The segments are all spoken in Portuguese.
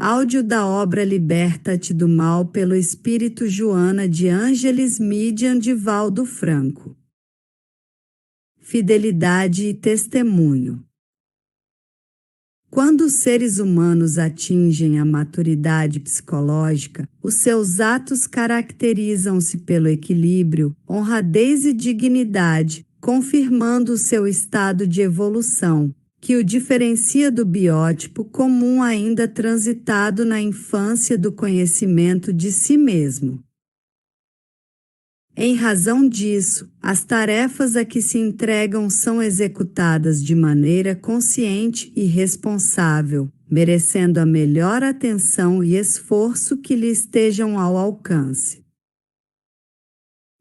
Áudio da obra Liberta-te do Mal pelo Espírito Joana de Ângeles Midian de Valdo Franco. Fidelidade e testemunho. Quando os seres humanos atingem a maturidade psicológica, os seus atos caracterizam-se pelo equilíbrio, honradez e dignidade, confirmando o seu estado de evolução, que o diferencia do biótipo comum ainda transitado na infância do conhecimento de si mesmo. Em razão disso, as tarefas a que se entregam são executadas de maneira consciente e responsável, merecendo a melhor atenção e esforço que lhe estejam ao alcance.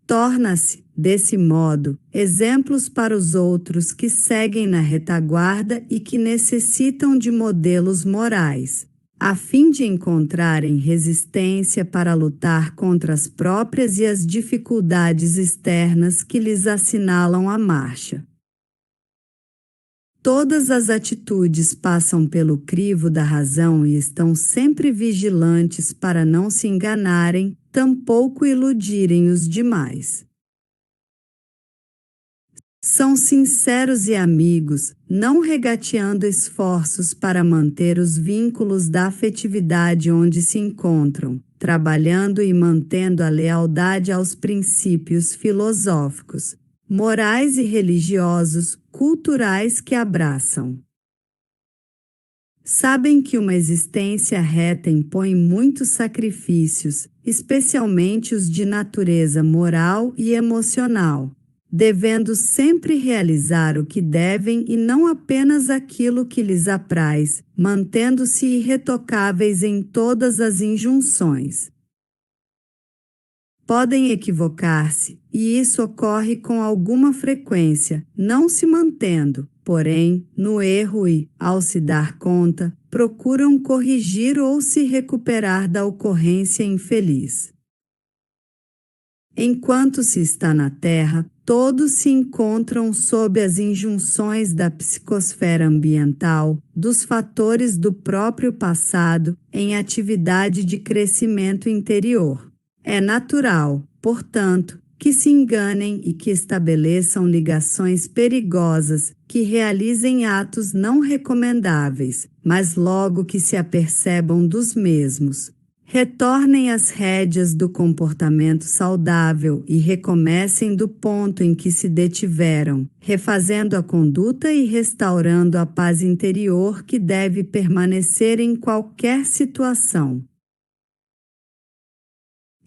Torna-se, desse modo, exemplos para os outros que seguem na retaguarda e que necessitam de modelos morais, a fim de encontrarem resistência para lutar contra as próprias e as dificuldades externas que lhes assinalam a marcha. Todas as atitudes passam pelo crivo da razão e estão sempre vigilantes para não se enganarem, tampouco iludirem os demais. São sinceros e amigos, não regateando esforços para manter os vínculos da afetividade onde se encontram, trabalhando e mantendo a lealdade aos princípios filosóficos, morais e religiosos, culturais que abraçam. Sabem que uma existência reta impõe muitos sacrifícios, especialmente os de natureza moral e emocional, devendo sempre realizar o que devem e não apenas aquilo que lhes apraz, mantendo-se irretocáveis em todas as injunções. Podem equivocar-se, e isso ocorre com alguma frequência, não se mantendo, porém, no erro e, ao se dar conta, procuram corrigir ou se recuperar da ocorrência infeliz. Enquanto se está na Terra, todos se encontram sob as injunções da psicosfera ambiental, dos fatores do próprio passado, em atividade de crescimento interior. É natural, portanto, que se enganem e que estabeleçam ligações perigosas, que realizem atos não recomendáveis, mas logo que se apercebam dos mesmos, retornem às rédeas do comportamento saudável e recomecem do ponto em que se detiveram, refazendo a conduta e restaurando a paz interior que deve permanecer em qualquer situação.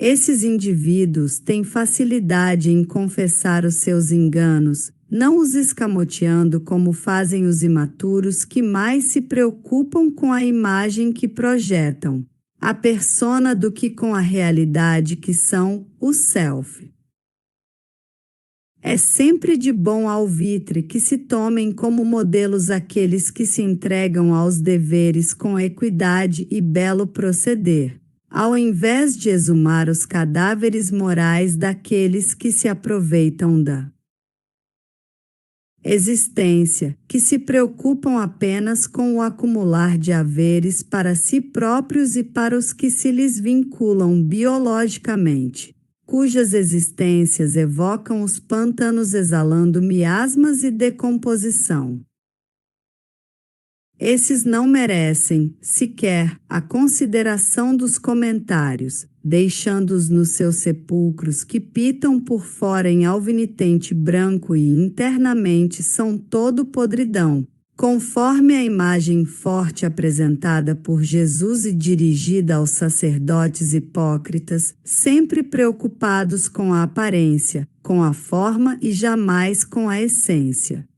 Esses indivíduos têm facilidade em confessar os seus enganos, não os escamoteando como fazem os imaturos que mais se preocupam com a imagem que projetam, a persona, do que com a realidade que são, o self. É sempre de bom alvitre que se tomem como modelos aqueles que se entregam aos deveres com equidade e belo proceder, ao invés de exumar os cadáveres morais daqueles que se aproveitam da existência, que se preocupam apenas com o acumular de haveres para si próprios e para os que se lhes vinculam biologicamente, cujas existências evocam os pântanos exalando miasmas e decomposição. Esses não merecem, sequer, a consideração dos comentários, deixando-os nos seus sepulcros que pitam por fora em alvinitente branco e internamente são todo podridão, conforme a imagem forte apresentada por Jesus e dirigida aos sacerdotes hipócritas, sempre preocupados com a aparência, com a forma e jamais com a essência.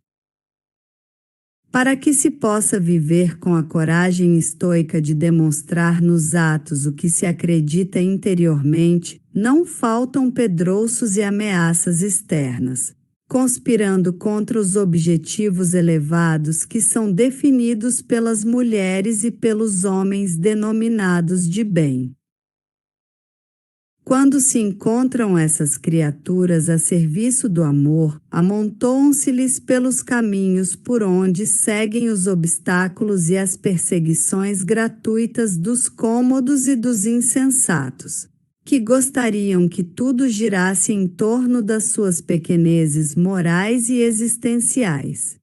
Para que se possa viver com a coragem estoica de demonstrar nos atos o que se acredita interiormente, não faltam pedrouços e ameaças externas, conspirando contra os objetivos elevados que são definidos pelas mulheres e pelos homens denominados de bem. Quando se encontram essas criaturas a serviço do amor, amontoam-se-lhes pelos caminhos por onde seguem os obstáculos e as perseguições gratuitas dos cômodos e dos insensatos, que gostariam que tudo girasse em torno das suas pequenezes morais e existenciais.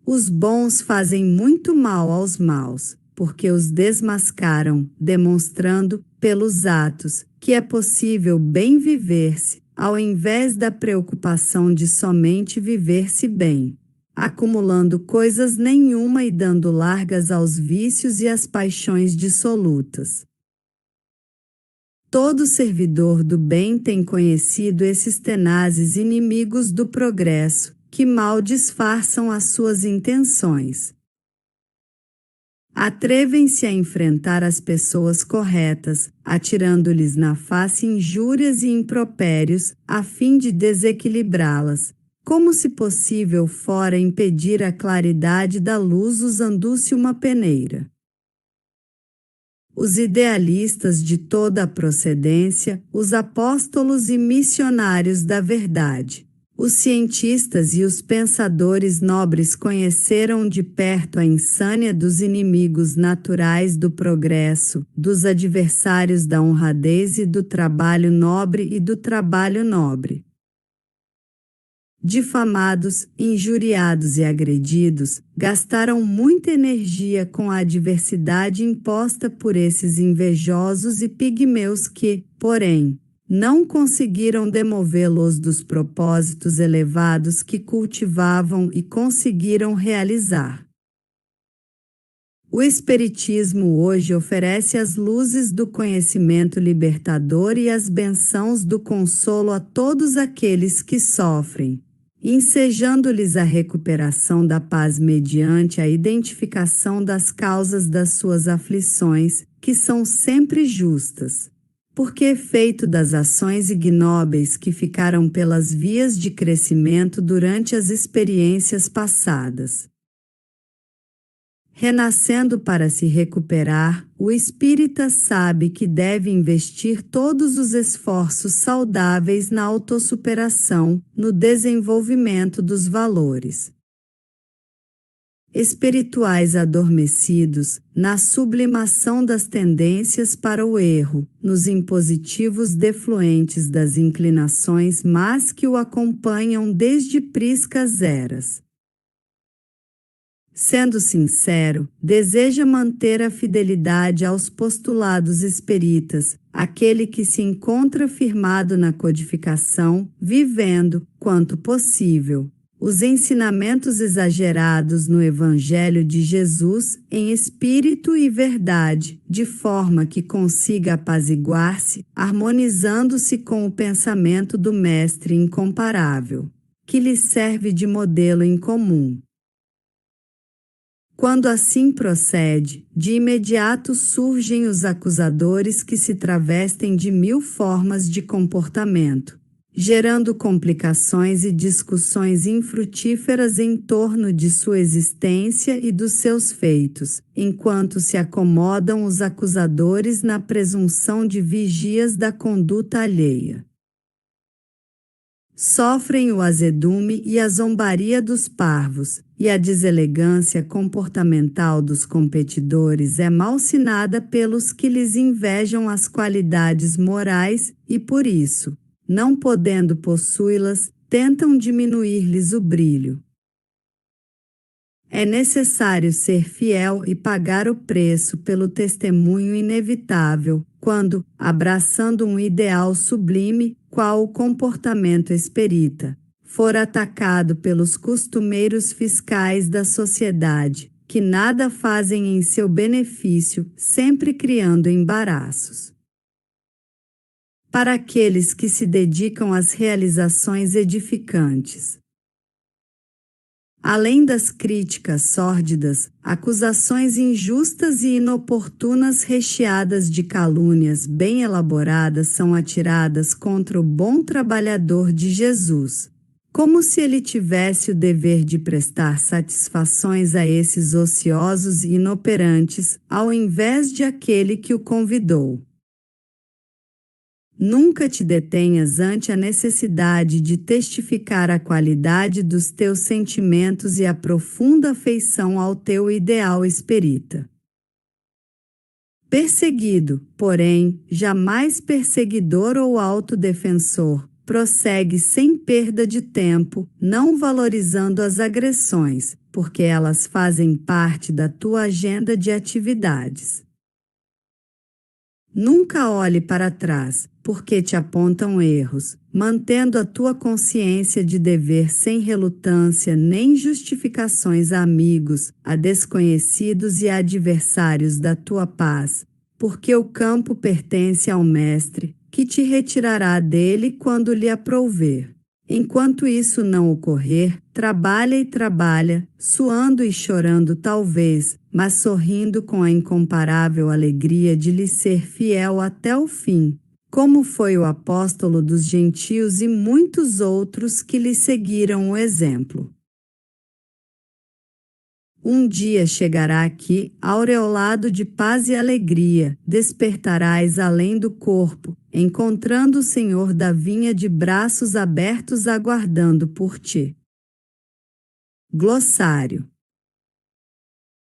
Os bons fazem muito mal aos maus, porque os desmascaram, demonstrando, pelos atos, que é possível bem viver-se, ao invés da preocupação de somente viver-se bem, acumulando coisas nenhuma e dando largas aos vícios e às paixões dissolutas. Todo servidor do bem tem conhecido esses tenazes inimigos do progresso, que mal disfarçam as suas intenções. Atrevem-se a enfrentar as pessoas corretas, atirando-lhes na face injúrias e impropérios, a fim de desequilibrá-las, como se possível fora impedir a claridade da luz usando-se uma peneira. Os idealistas de toda a procedência, os apóstolos e missionários da verdade, os cientistas e os pensadores nobres conheceram de perto a insânia dos inimigos naturais do progresso, dos adversários da honradez e do trabalho nobre. Difamados, injuriados e agredidos, gastaram muita energia com a adversidade imposta por esses invejosos e pigmeus que, porém, não conseguiram demovê-los dos propósitos elevados que cultivavam e conseguiram realizar. O Espiritismo hoje oferece as luzes do conhecimento libertador e as bênçãos do consolo a todos aqueles que sofrem, ensejando-lhes a recuperação da paz mediante a identificação das causas das suas aflições, que são sempre justas, porque efeito das ações ignóbeis que ficaram pelas vias de crescimento durante as experiências passadas. Renascendo para se recuperar, o espírita sabe que deve investir todos os esforços saudáveis na autossuperação, no desenvolvimento dos valores espirituais adormecidos, na sublimação das tendências para o erro, nos impositivos defluentes das inclinações más que o acompanham desde priscas eras. Sendo sincero, deseja manter a fidelidade aos postulados espíritas, aquele que se encontra firmado na codificação, vivendo, quanto possível, os ensinamentos exagerados no Evangelho de Jesus em espírito e verdade, de forma que consiga apaziguar-se, harmonizando-se com o pensamento do Mestre incomparável, que lhe serve de modelo em comum. Quando assim procede, de imediato surgem os acusadores que se travestem de 1000 formas de comportamento, gerando complicações e discussões infrutíferas em torno de sua existência e dos seus feitos, enquanto se acomodam os acusadores na presunção de vigias da conduta alheia. Sofrem o azedume e a zombaria dos parvos, e a deselegância comportamental dos competidores é malsinada pelos que lhes invejam as qualidades morais e, por isso, não podendo possuí-las, tentam diminuir-lhes o brilho. É necessário ser fiel e pagar o preço pelo testemunho inevitável, quando, abraçando um ideal sublime, qual o comportamento espírita, for atacado pelos costumeiros fiscais da sociedade, que nada fazem em seu benefício, sempre criando embaraços. Para aqueles que se dedicam às realizações edificantes. Além das críticas sórdidas, acusações injustas e inoportunas recheadas de calúnias bem elaboradas são atiradas contra o bom trabalhador de Jesus, como se ele tivesse o dever de prestar satisfações a esses ociosos e inoperantes, ao invés de aquele que o convidou. Nunca te detenhas ante a necessidade de testificar a qualidade dos teus sentimentos e a profunda afeição ao teu ideal espírita. Perseguido, porém, jamais perseguidor ou autodefensor, prossegue sem perda de tempo, não valorizando as agressões, porque elas fazem parte da tua agenda de atividades. Nunca olhe para trás, porque te apontam erros, mantendo a tua consciência de dever sem relutância nem justificações a amigos, a desconhecidos e a adversários da tua paz, porque o campo pertence ao Mestre, que te retirará dele quando lhe aprouver. Enquanto isso não ocorrer, trabalha e trabalha, suando e chorando talvez, mas sorrindo com a incomparável alegria de lhe ser fiel até o fim, como foi o apóstolo dos gentios e muitos outros que lhe seguiram o exemplo. Um dia chegará aqui, aureolado de paz e alegria, despertarás além do corpo, encontrando o Senhor da vinha de braços abertos aguardando por ti. Glossário.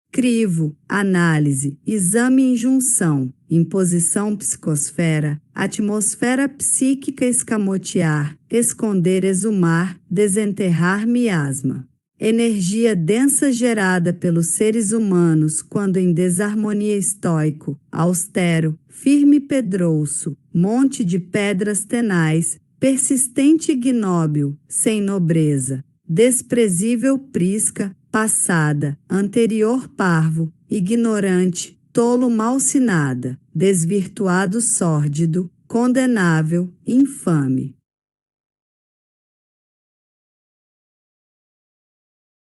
Crivo, análise, exame e injunção, imposição psicosfera, atmosfera psíquica escamotear, esconder exumar, desenterrar miasma. Energia densa gerada pelos seres humanos quando em desarmonia estoico, austero, firme pedrouço, monte de pedras tenais, persistente ignóbil, sem nobreza, desprezível prisca, passada, anterior parvo, ignorante, tolo malsinada, desvirtuado sórdido, condenável, infame.